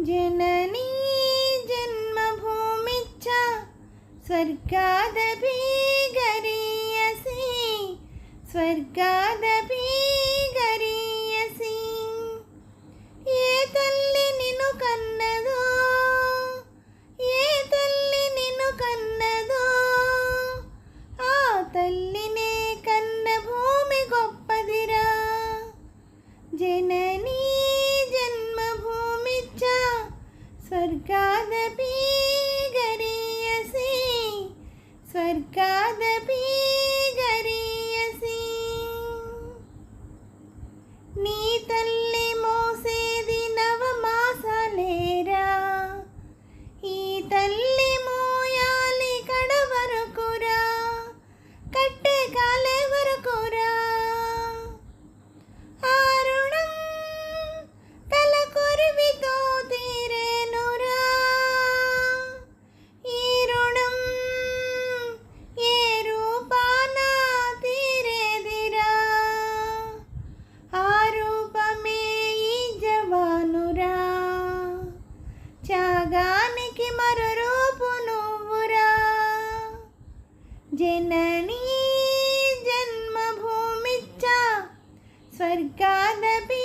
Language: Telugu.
जननी जन्मभूमिच्च स्वर्गादपि गरीयसी स्वर्गादपि गरीयसी ఏ తల్లి నిన్ను కన్నదో ఏ తల్లి నిన్ను కన్నదో ఆ తల్లినే కన్న భూమి గొప్పదిరా జననీ జన్మభూమిచ్చ స్వర్గాదపి గరీయసి స్వర్గాదపి గరీయసి నీ తల్లి మోసేది నవమాసాలేరా ఈ తల్లి మోయాలి కడ వరకురా కట్టె కాలే వరకురా ఆ రుణం తల కొరివితో తీరేనురా ఈ రుణం ఏ రూపాన తీరేదిరా ఆ రూపమే ఈ జవానురా త్యాగానికి మరో రూపు నువ్వురా జననీ జన్మభూమిచ్చ స్వర్గాదపి